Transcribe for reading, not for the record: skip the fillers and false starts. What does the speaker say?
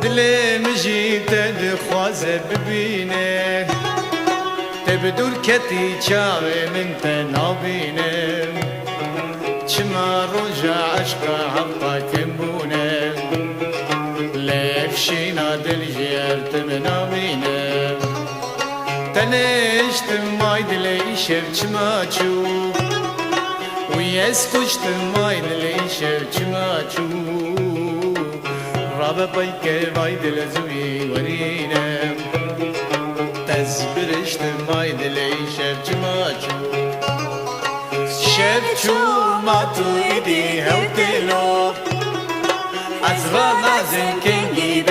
دل مجی تدخواز ببینه تبدور کتی چاوه من تنابینه چما رجع عشق حقا کمبونه لفشینا دل جیرت منامینه تنشت مای دلی شب چما چو ویس کشت مای دلی شب چما چو رابع بایک مای دل زوی ورینه تزبرشت مای دلی شب چما چو شب چو ما تو ایدی هوتلو از رانازن کنگی